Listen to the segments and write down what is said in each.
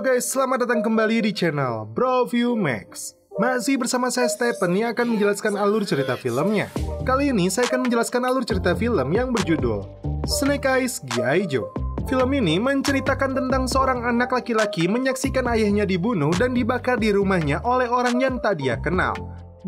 guys, selamat datang kembali di channel Broview Max. Masih bersama saya Stephen yang akan menjelaskan alur cerita filmnya. Kali ini saya akan menjelaskan alur cerita film yang berjudul Snake Eyes G.I. Joe. Film ini menceritakan tentang seorang anak laki-laki menyaksikan ayahnya dibunuh dan dibakar di rumahnya oleh orang yang tak dia kenal.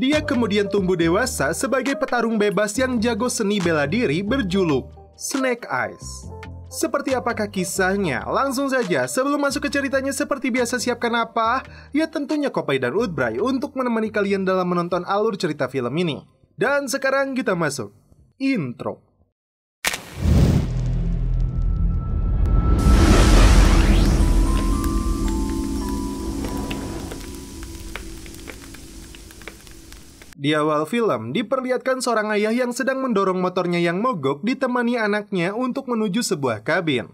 Dia kemudian tumbuh dewasa sebagai petarung bebas yang jago seni bela diri berjuluk Snake Eyes. Seperti apakah kisahnya? Langsung saja, sebelum masuk ke ceritanya seperti biasa siapkan apa? Ya tentunya Kopai dan Udbray untuk menemani kalian dalam menonton alur cerita film ini. Dan sekarang kita masuk intro. Di awal film, diperlihatkan seorang ayah yang sedang mendorong motornya yang mogok ditemani anaknya untuk menuju sebuah kabin.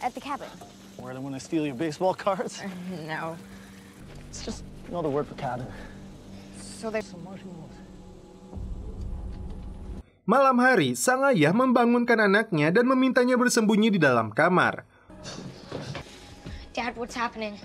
At the cabin. Where I want to steal your baseball cards? No. It's just another word for cabin. So there's Some marshmallows. Malam hari, sang ayah membangunkan anaknya dan memintanya bersembunyi di dalam kamar. Dad, what's happening?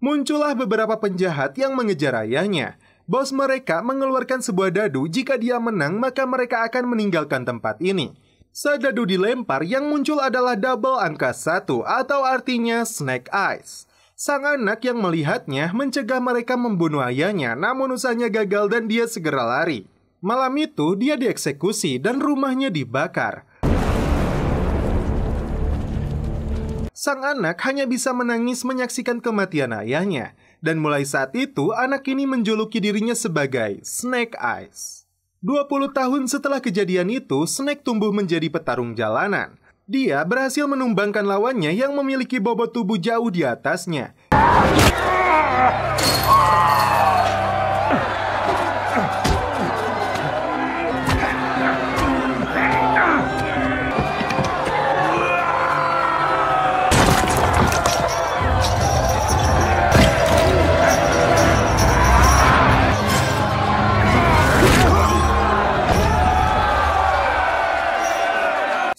Muncullah beberapa penjahat yang mengejar ayahnya. Bos mereka mengeluarkan sebuah dadu, jika dia menang maka mereka akan meninggalkan tempat ini. Saat dadu dilempar, yang muncul adalah double angka 1 atau artinya Snake Eyes. Sang anak yang melihatnya mencegah mereka membunuh ayahnya, namun usahanya gagal dan dia segera lari. Malam itu dia dieksekusi dan rumahnya dibakar. Sang anak hanya bisa menangis menyaksikan kematian ayahnya. Dan mulai saat itu, anak ini menjuluki dirinya sebagai Snake Eyes. 20 tahun setelah kejadian itu, Snake tumbuh menjadi petarung jalanan. Dia berhasil menumbangkan lawannya yang memiliki bobot tubuh jauh di atasnya.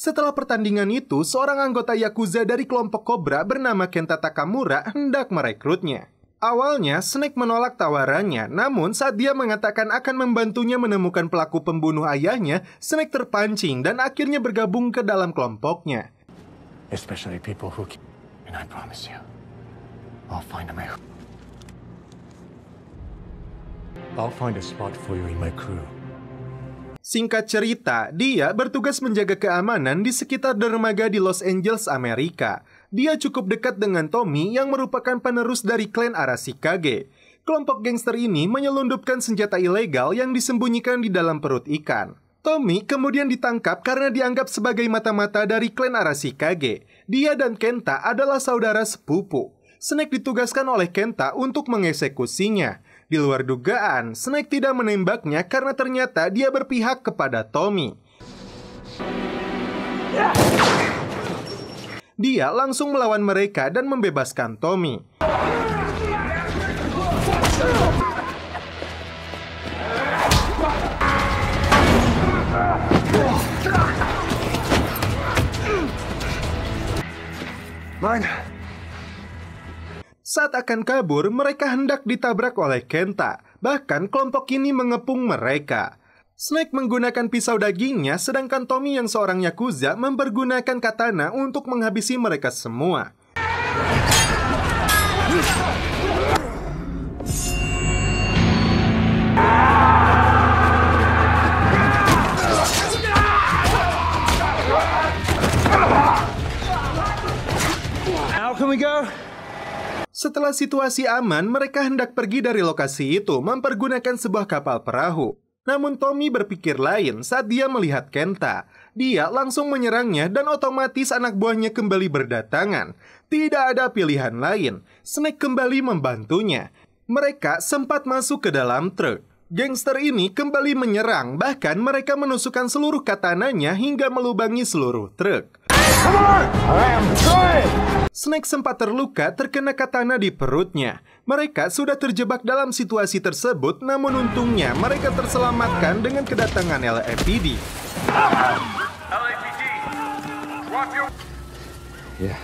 Setelah pertandingan itu, seorang anggota Yakuza dari kelompok Cobra bernama Kenta Takamura hendak merekrutnya. Awalnya, Snake menolak tawarannya, namun saat dia mengatakan akan membantunya menemukan pelaku pembunuh ayahnya, Snake terpancing dan akhirnya bergabung ke dalam kelompoknya. Especially people who... And I promise you, I'll find a spot for you in my crew. Singkat cerita, dia bertugas menjaga keamanan di sekitar dermaga di Los Angeles, Amerika. Dia cukup dekat dengan Tommy yang merupakan penerus dari klan Arashikage. Kelompok gangster ini menyelundupkan senjata ilegal yang disembunyikan di dalam perut ikan. Tommy kemudian ditangkap karena dianggap sebagai mata-mata dari klan Arashikage. Dia dan Kenta adalah saudara sepupu. Snake ditugaskan oleh Kenta untuk mengeksekusinya. Di luar dugaan, Snake tidak menembaknya karena ternyata dia berpihak kepada Tommy. Dia langsung melawan mereka dan membebaskan Tommy. Saat akan kabur, mereka hendak ditabrak oleh Kenta. Bahkan kelompok ini mengepung mereka. Snake menggunakan pisau dagingnya, sedangkan Tommy yang seorang Yakuza mempergunakan katana untuk menghabisi mereka semua. Now can we go? Setelah situasi aman, mereka hendak pergi dari lokasi itu mempergunakan sebuah kapal perahu. Namun Tommy berpikir lain saat dia melihat Kenta. Dia langsung menyerangnya dan otomatis anak buahnya kembali berdatangan. Tidak ada pilihan lain. Snake kembali membantunya. Mereka sempat masuk ke dalam truk. Gangster ini kembali menyerang, bahkan mereka menusukkan seluruh katananya hingga melubangi seluruh truk. Snake sempat terluka terkena katana di perutnya. Mereka sudah terjebak dalam situasi tersebut, namun untungnya mereka terselamatkan dengan kedatangan LAPD. LAPD, drop your... Yeah.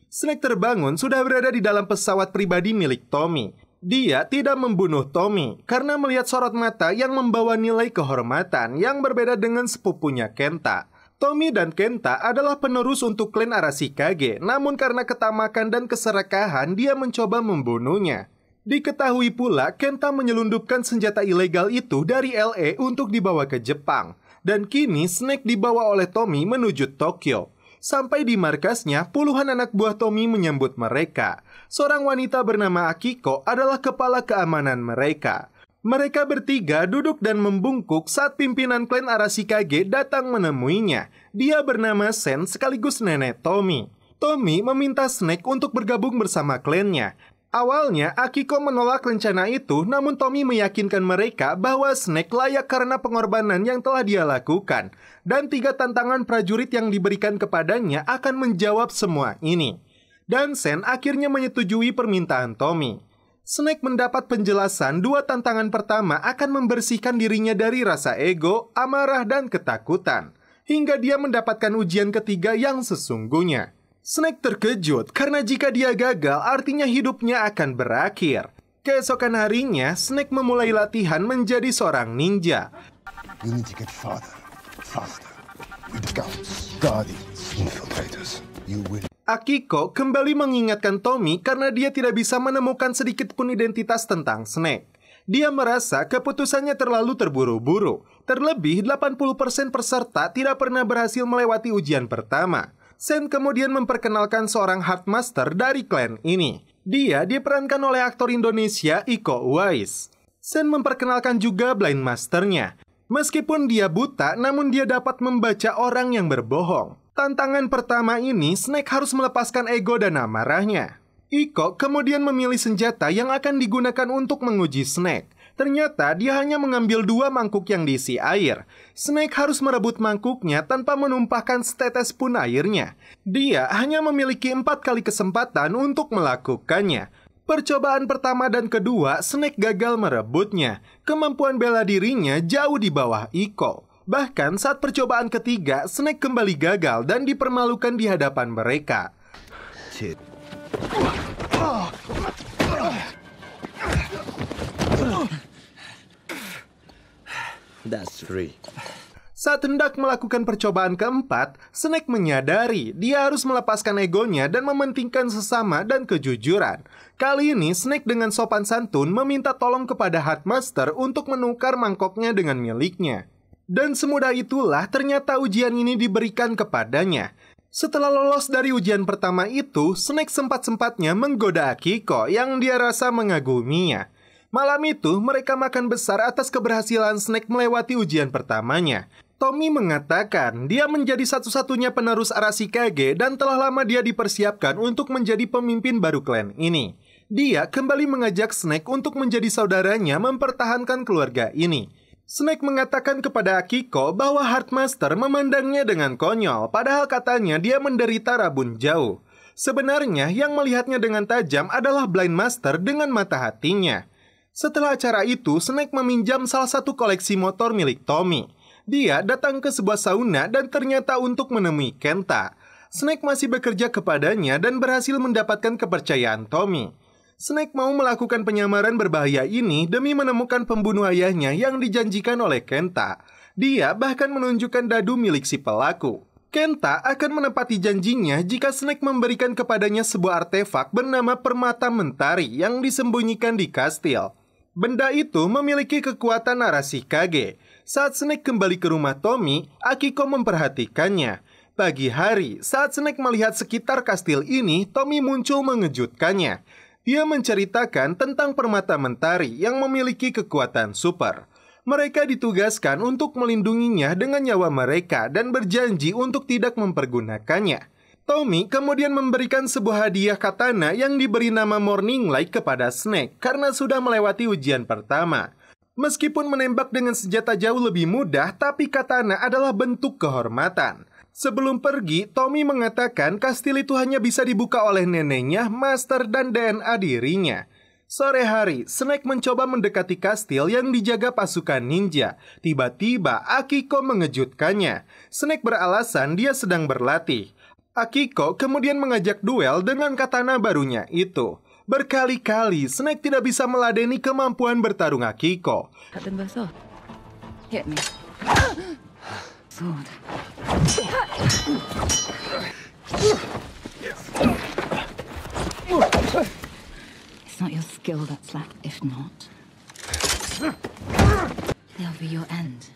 Snake terbangun sudah berada di dalam pesawat pribadi milik Tommy. Dia tidak membunuh Tommy karena melihat sorot mata yang membawa nilai kehormatan yang berbeda dengan sepupunya Kenta. Tommy dan Kenta adalah penerus untuk klan Arashikage, namun karena ketamakan dan keserakahan dia mencoba membunuhnya. Diketahui pula Kenta menyelundupkan senjata ilegal itu dari LA untuk dibawa ke Jepang. Dan kini Snake dibawa oleh Tommy menuju Tokyo. Sampai di markasnya, puluhan anak buah Tommy menyambut mereka. Seorang wanita bernama Akiko adalah kepala keamanan mereka. Mereka bertiga duduk dan membungkuk saat pimpinan klan Arashikage datang menemuinya. Dia bernama Sen sekaligus nenek Tommy. Tommy meminta Snake untuk bergabung bersama klannya. Awalnya, Akiko menolak rencana itu, namun Tommy meyakinkan mereka bahwa Snake layak karena pengorbanan yang telah dia lakukan. Dan 3 tantangan prajurit yang diberikan kepadanya akan menjawab semua ini. Dan Sen akhirnya menyetujui permintaan Tommy. Snake mendapat penjelasan 2 tantangan pertama akan membersihkan dirinya dari rasa ego, amarah, dan ketakutan. Hingga dia mendapatkan ujian ketiga yang sesungguhnya. Snake terkejut karena jika dia gagal artinya hidupnya akan berakhir. Keesokan harinya, Snake memulai latihan menjadi seorang ninja. You need to get farther, faster. With scouts, guardians, infiltrators. You will. Akiko kembali mengingatkan Tommy karena dia tidak bisa menemukan sedikit pun identitas tentang Snake. Dia merasa keputusannya terlalu terburu-buru. Terlebih 80% peserta tidak pernah berhasil melewati ujian pertama. Sen kemudian memperkenalkan seorang Hardmaster dari klan ini. Dia diperankan oleh aktor Indonesia Iko Uwais. Sen memperkenalkan juga Blind Masternya. Meskipun dia buta, namun dia dapat membaca orang yang berbohong. Tantangan pertama ini, Snake harus melepaskan ego dan amarahnya. Iko kemudian memilih senjata yang akan digunakan untuk menguji Snake. Ternyata dia hanya mengambil 2 mangkuk yang diisi air. Snake harus merebut mangkuknya tanpa menumpahkan setetes pun airnya. Dia hanya memiliki 4 kali kesempatan untuk melakukannya. Percobaan pertama dan kedua, Snake gagal merebutnya. Kemampuan bela dirinya jauh di bawah Iko. Bahkan saat percobaan ketiga, Snake kembali gagal dan dipermalukan di hadapan mereka. That's free. Saat hendak melakukan percobaan keempat, Snake menyadari dia harus melepaskan egonya dan mementingkan sesama dan kejujuran. Kali ini, Snake dengan sopan santun meminta tolong kepada Hardmaster untuk menukar mangkoknya dengan miliknya. Dan semudah itulah ternyata ujian ini diberikan kepadanya. Setelah lolos dari ujian pertama itu, Snake sempat-sempatnya menggoda Akiko yang dia rasa mengaguminya. Malam itu, mereka makan besar atas keberhasilan Snake melewati ujian pertamanya. Tommy mengatakan dia menjadi satu-satunya penerus Arashikage dan telah lama dia dipersiapkan untuk menjadi pemimpin baru klan ini. Dia kembali mengajak Snake untuk menjadi saudaranya mempertahankan keluarga ini. Snake mengatakan kepada Akiko bahwa Hardmaster memandangnya dengan konyol, padahal katanya dia menderita rabun jauh. Sebenarnya yang melihatnya dengan tajam adalah Blind Master dengan mata hatinya. Setelah acara itu, Snake meminjam salah satu koleksi motor milik Tommy. Dia datang ke sebuah sauna dan ternyata untuk menemui Kenta. Snake masih bekerja kepadanya dan berhasil mendapatkan kepercayaan Tommy. Snake mau melakukan penyamaran berbahaya ini demi menemukan pembunuh ayahnya yang dijanjikan oleh Kenta. Dia bahkan menunjukkan dadu milik si pelaku. Kenta akan menepati janjinya jika Snake memberikan kepadanya sebuah artefak bernama Permata Mentari yang disembunyikan di kastil. Benda itu memiliki kekuatan Arashikage. Saat Snake kembali ke rumah Tommy, Akiko memperhatikannya. Pagi hari, saat Snake melihat sekitar kastil ini, Tommy muncul mengejutkannya. Dia menceritakan tentang Permata Mentari yang memiliki kekuatan super. Mereka ditugaskan untuk melindunginya dengan nyawa mereka dan berjanji untuk tidak mempergunakannya. Tommy kemudian memberikan sebuah hadiah katana yang diberi nama Morning Light kepada Snake karena sudah melewati ujian pertama. Meskipun menembak dengan senjata jauh lebih mudah, tapi katana adalah bentuk kehormatan. Sebelum pergi, Tommy mengatakan kastil itu hanya bisa dibuka oleh neneknya, Master, dan DNA dirinya. Sore hari, Snake mencoba mendekati kastil yang dijaga pasukan ninja. Tiba-tiba, Akiko mengejutkannya. Snake beralasan dia sedang berlatih. Akiko kemudian mengajak duel dengan katana barunya itu. Berkali-kali, Snake tidak bisa meladeni kemampuan bertarung Akiko. Cut them both off. Hit me. Sword. It's not your skill that's left. If not, they'll be your end.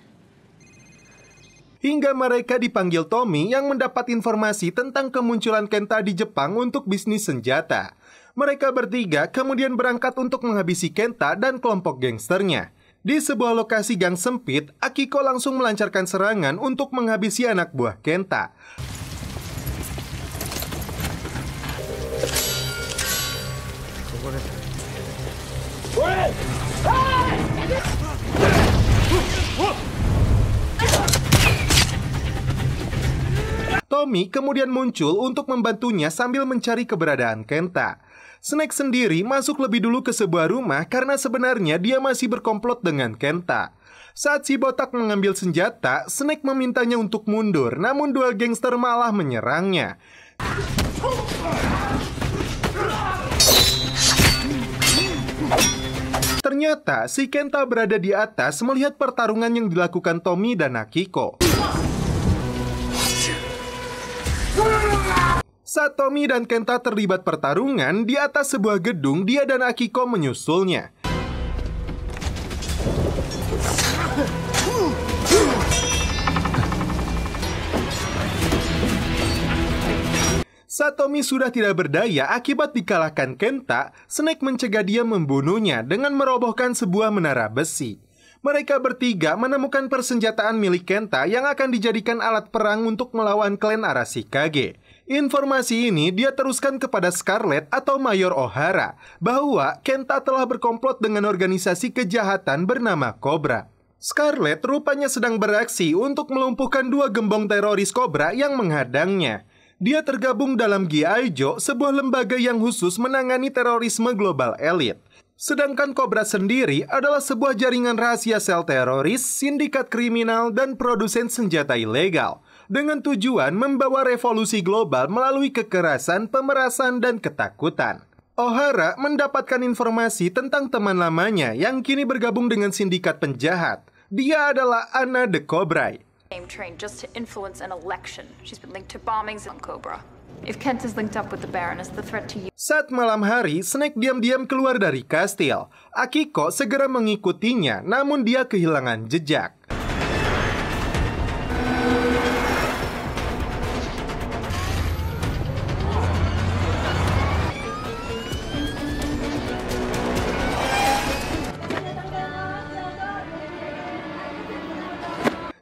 Hingga mereka dipanggil Tommy yang mendapat informasi tentang kemunculan Kenta di Jepang untuk bisnis senjata. Mereka bertiga kemudian berangkat untuk menghabisi Kenta dan kelompok gangsternya. Di sebuah lokasi gang sempit, Akiko langsung melancarkan serangan untuk menghabisi anak buah Kenta. Tommy kemudian muncul untuk membantunya sambil mencari keberadaan Kenta. Snake sendiri masuk lebih dulu ke sebuah rumah karena sebenarnya dia masih berkomplot dengan Kenta. Saat si botak mengambil senjata, Snake memintanya untuk mundur, namun dua gangster malah menyerangnya. Ternyata si Kenta berada di atas melihat pertarungan yang dilakukan Tommy dan Akiko. Saat Tommy dan Kenta terlibat pertarungan, di atas sebuah gedung, dia dan Akiko menyusulnya. Saat Tommy sudah tidak berdaya akibat dikalahkan Kenta, Snake mencegah dia membunuhnya dengan merobohkan sebuah menara besi. Mereka bertiga menemukan persenjataan milik Kenta yang akan dijadikan alat perang untuk melawan klan Arashikage. Informasi ini dia teruskan kepada Scarlet atau Mayor O'Hara bahwa Kenta telah berkomplot dengan organisasi kejahatan bernama Cobra. Scarlet rupanya sedang beraksi untuk melumpuhkan dua gembong teroris Cobra yang menghadangnya. Dia tergabung dalam G.I. Joe, sebuah lembaga yang khusus menangani terorisme global elit. Sedangkan Cobra sendiri adalah sebuah jaringan rahasia sel teroris, sindikat kriminal, dan produsen senjata ilegal, dengan tujuan membawa revolusi global melalui kekerasan, pemerasan, dan ketakutan. O'Hara mendapatkan informasi tentang teman lamanya yang kini bergabung dengan sindikat penjahat. Dia adalah Anna the Cobra. Trained just to influence an election. She's been linked to bombings on Cobra. If Kent is linked up with the Baroness, the threat to you. Saat malam hari, Snake diam-diam keluar dari kastil. Akiko segera mengikutinya, namun dia kehilangan jejak.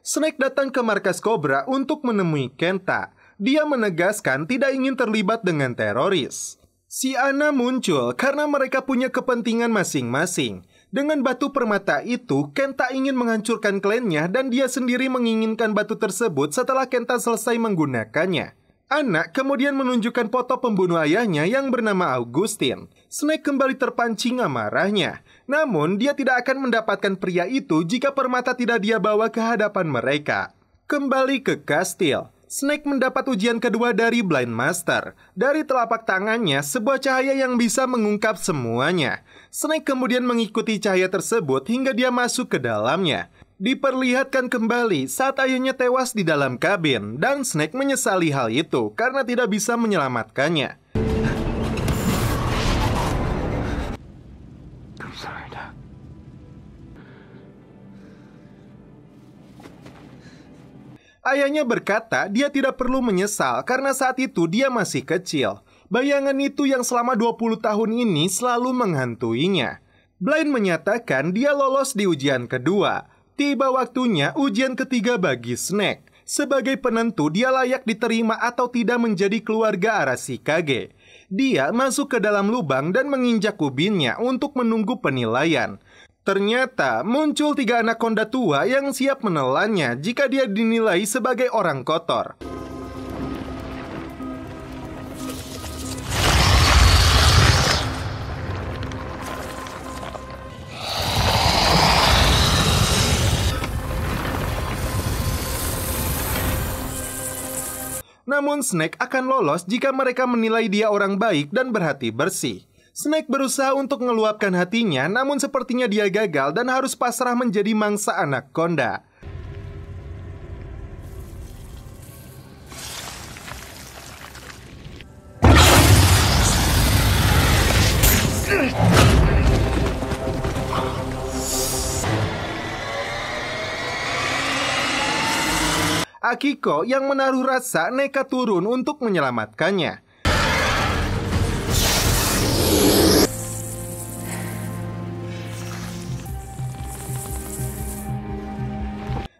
Snake datang ke markas Cobra untuk menemui Kenta. Dia menegaskan tidak ingin terlibat dengan teroris. Si Anna muncul karena mereka punya kepentingan masing-masing. Dengan batu permata itu, Kenta ingin menghancurkan klannya dan dia sendiri menginginkan batu tersebut setelah Kenta selesai menggunakannya. Anna kemudian menunjukkan foto pembunuh ayahnya yang bernama Augustin. Snake kembali terpancing amarahnya. Namun, dia tidak akan mendapatkan pria itu jika permata tidak dia bawa ke hadapan mereka. Kembali ke kastil, Snake mendapat ujian kedua dari Blind Master. Dari telapak tangannya, sebuah cahaya yang bisa mengungkap semuanya. Snake kemudian mengikuti cahaya tersebut hingga dia masuk ke dalamnya. Diperlihatkan kembali saat ayahnya tewas di dalam kabin, dan Snake menyesali hal itu karena tidak bisa menyelamatkannya. I'm sorry, Doc. Ayahnya berkata dia tidak perlu menyesal karena saat itu dia masih kecil. Bayangan itu yang selama 20 tahun ini selalu menghantuinya. Blind menyatakan dia lolos di ujian kedua. Tiba waktunya ujian ketiga bagi Snake. Sebagai penentu dia layak diterima atau tidak menjadi keluarga Arashikage. Dia masuk ke dalam lubang dan menginjak ubinnya untuk menunggu penilaian. Ternyata muncul 3 anaconda tua yang siap menelannya jika dia dinilai sebagai orang kotor. Namun Snake akan lolos jika mereka menilai dia orang baik dan berhati bersih. Snake berusaha untuk meluapkan hatinya, namun sepertinya dia gagal dan harus pasrah menjadi mangsa anaconda. Akiko yang menaruh rasa nekat turun untuk menyelamatkannya.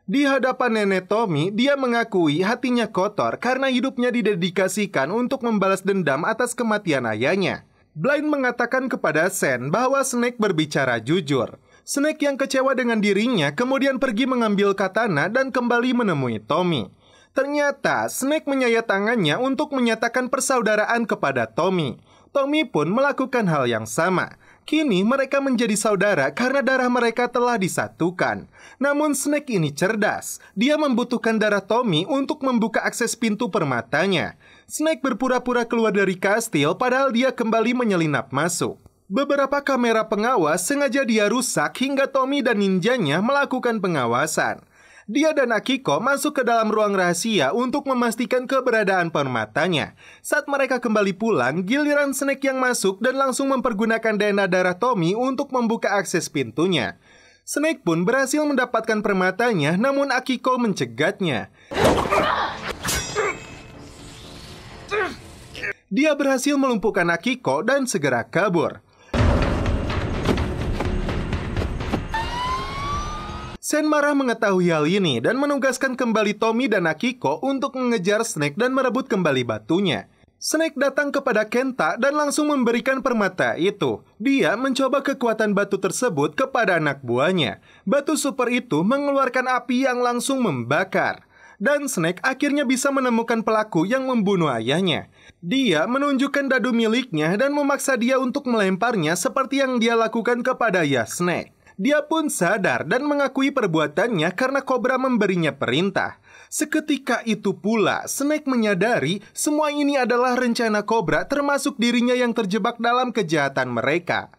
Di hadapan nenek Tommy, dia mengakui hatinya kotor karena hidupnya didedikasikan untuk membalas dendam atas kematian ayahnya. Blind mengatakan kepada Sen bahwa Snake berbicara jujur. Snake yang kecewa dengan dirinya kemudian pergi mengambil katana dan kembali menemui Tommy. Ternyata Snake menyayat tangannya untuk menyatakan persaudaraan kepada Tommy. Tommy pun melakukan hal yang sama. Kini mereka menjadi saudara karena darah mereka telah disatukan. Namun Snake ini cerdas. Dia membutuhkan darah Tommy untuk membuka akses pintu permatanya. Snake berpura-pura keluar dari kastil padahal dia kembali menyelinap masuk. Beberapa kamera pengawas sengaja dia rusak hingga Tommy dan ninjanya melakukan pengawasan. Dia dan Akiko masuk ke dalam ruang rahasia untuk memastikan keberadaan permatanya. Saat mereka kembali pulang, giliran Snake yang masuk dan langsung mempergunakan DNA darah Tommy untuk membuka akses pintunya. Snake pun berhasil mendapatkan permatanya, namun Akiko mencegatnya. Dia berhasil melumpuhkan Akiko dan segera kabur. Sen marah mengetahui hal ini dan menugaskan kembali Tommy dan Akiko untuk mengejar Snake dan merebut kembali batunya. Snake datang kepada Kenta dan langsung memberikan permata itu. Dia mencoba kekuatan batu tersebut kepada anak buahnya. Batu super itu mengeluarkan api yang langsung membakar. Dan Snake akhirnya bisa menemukan pelaku yang membunuh ayahnya. Dia menunjukkan dadu miliknya dan memaksa dia untuk melemparnya seperti yang dia lakukan kepada ayah Snake. Dia pun sadar dan mengakui perbuatannya karena Cobra memberinya perintah. Seketika itu pula, Snake menyadari semua ini adalah rencana Cobra termasuk dirinya yang terjebak dalam kejahatan mereka.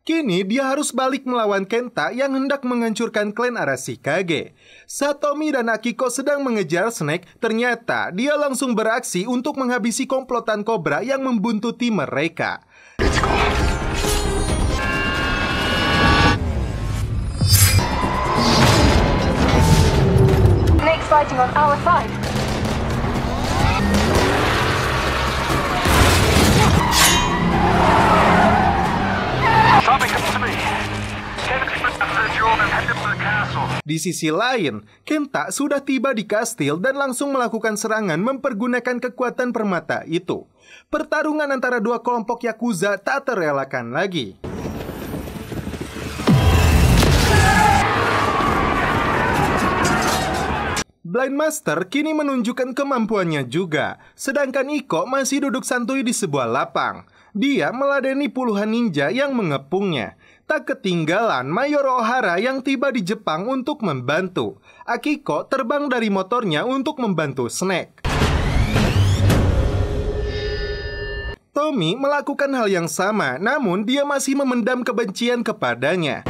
Kini dia harus balik melawan Kenta yang hendak menghancurkan klan Arashikage. Saat Tommy dan Akiko sedang mengejar Snake, ternyata dia langsung beraksi untuk menghabisi komplotan Cobra yang membuntuti mereka. Snake's fighting on our side. Di sisi lain, Kenta sudah tiba di kastil dan langsung melakukan serangan mempergunakan kekuatan permata itu. Pertarungan antara dua kelompok Yakuza tak terelakkan lagi. Blind Master kini menunjukkan kemampuannya juga, sedangkan Iko masih duduk santuy di sebuah lapang. Dia meladeni puluhan ninja yang mengepungnya. Tak ketinggalan Mayor Ohara yang tiba di Jepang untuk membantu. Akiko terbang dari motornya untuk membantu Snake. Tommy melakukan hal yang sama, namun dia masih memendam kebencian kepadanya.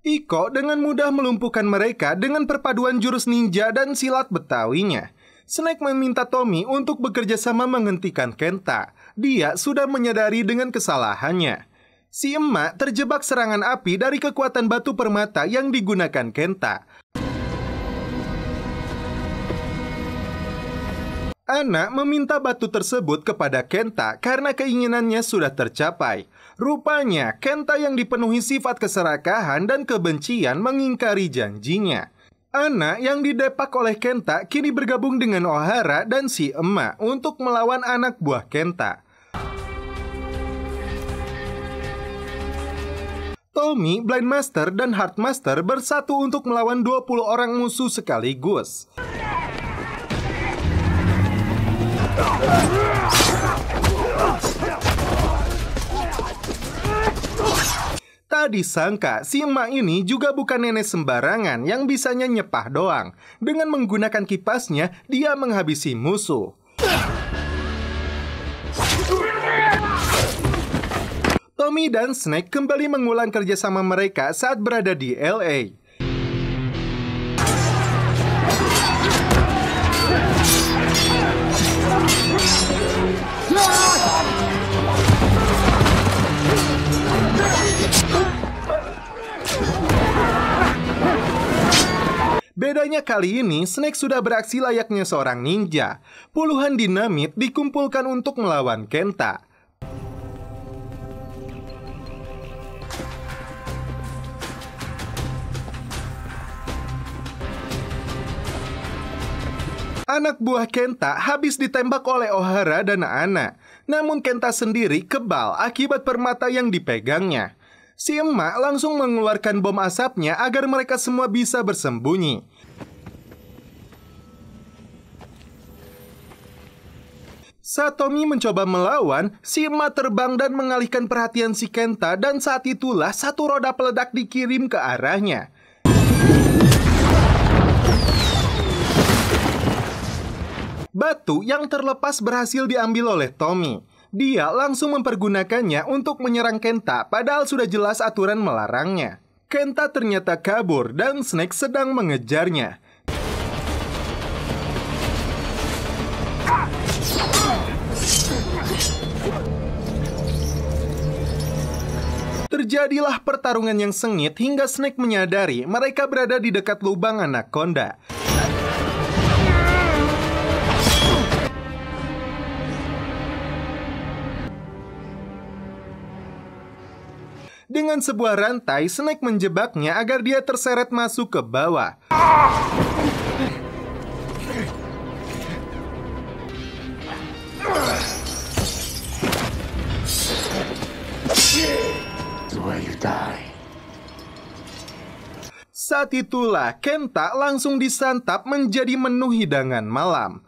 Iko dengan mudah melumpuhkan mereka dengan perpaduan jurus ninja dan silat Betawinya. Snake meminta Tommy untuk bekerja sama menghentikan Kenta. Dia sudah menyadari dengan kesalahannya. Si emak terjebak serangan api dari kekuatan batu permata yang digunakan Kenta. Anak meminta batu tersebut kepada Kenta karena keinginannya sudah tercapai. Rupanya, Kenta yang dipenuhi sifat keserakahan dan kebencian mengingkari janjinya. Anna yang didepak oleh Kenta kini bergabung dengan O'Hara dan si emak untuk melawan anak buah Kenta. Tommy, Blind Master, dan Heart Master bersatu untuk melawan 20 orang musuh sekaligus. Tak disangka, si emak ini juga bukan nenek sembarangan yang bisanya nyepah doang. Dengan menggunakan kipasnya, dia menghabisi musuh. Tommy dan Snake kembali mengulang kerjasama mereka saat berada di LA. Bedanya kali ini, Snake sudah beraksi layaknya seorang ninja. Puluhan dinamit dikumpulkan untuk melawan Kenta. Anak buah Kenta habis ditembak oleh O'Hara dan Anna. Namun Kenta sendiri kebal akibat permata yang dipegangnya. Si emak langsung mengeluarkan bom asapnya agar mereka semua bisa bersembunyi. Saat Tommy mencoba melawan, si emak terbang dan mengalihkan perhatian si Kenta, dan saat itulah satu roda peledak dikirim ke arahnya. Batu yang terlepas berhasil diambil oleh Tommy. Dia langsung mempergunakannya untuk menyerang Kenta, padahal sudah jelas aturan melarangnya. Kenta ternyata kabur dan Snake sedang mengejarnya. Terjadilah pertarungan yang sengit hingga Snake menyadari mereka berada di dekat lubang Anaconda. Dengan sebuah rantai, Snake menjebaknya agar dia terseret masuk ke bawah. Saat itulah Kenta langsung disantap menjadi menu hidangan malam.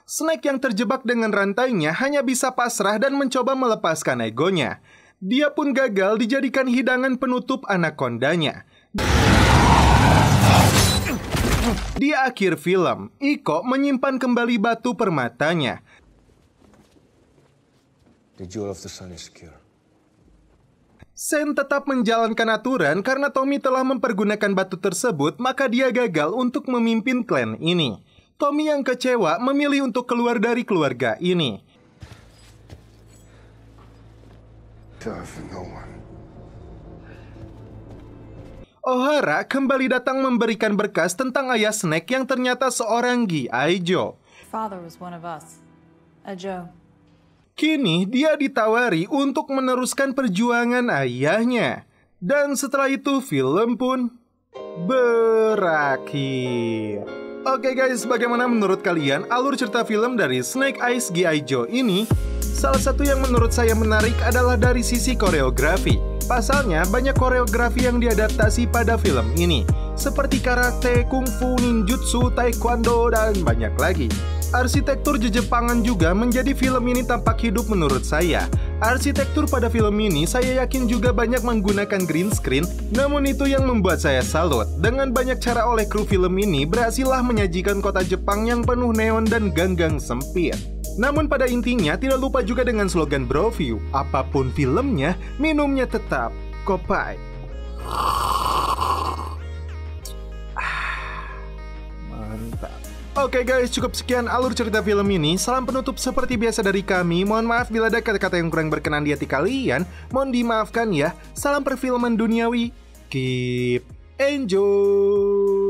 Snake yang terjebak dengan rantainya hanya bisa pasrah dan mencoba melepaskan egonya. Dia pun gagal dijadikan hidangan penutup Anacondanya. Di akhir film, Iko menyimpan kembali batu permatanya. The jewel of the sun is secure. Sen tetap menjalankan aturan karena Tommy telah mempergunakan batu tersebut, maka dia gagal untuk memimpin klan ini. Tommy yang kecewa memilih untuk keluar dari keluarga ini. O'Hara kembali datang memberikan berkas tentang ayah Snake yang ternyata seorang G.I. Joe. Father was one of us, a Joe. Kini dia ditawari untuk meneruskan perjuangan ayahnya. Dan setelah itu film pun berakhir. Oke guys, bagaimana menurut kalian alur cerita film dari Snake Eyes G.I. Joe ini? Salah satu yang menurut saya menarik adalah dari sisi koreografi. Pasalnya, banyak koreografi yang diadaptasi pada film ini, seperti karate, kungfu, ninjutsu, taekwondo, dan banyak lagi. Arsitektur Jepangan juga menjadi film ini tampak hidup menurut saya. Arsitektur pada film ini saya yakin juga banyak menggunakan green screen, namun itu yang membuat saya salut. Dengan banyak cara oleh kru film ini, berhasillah menyajikan kota Jepang yang penuh neon dan gang-gang sempit. Namun pada intinya tidak lupa juga dengan slogan Broview, apapun filmnya, minumnya tetap Kopai. Mantap. Oke guys, cukup sekian alur cerita film ini. Salam penutup seperti biasa dari kami. Mohon maaf bila ada kata-kata yang kurang berkenan di hati kalian. Mohon dimaafkan ya. Salam perfilman duniawi. Keep enjoy.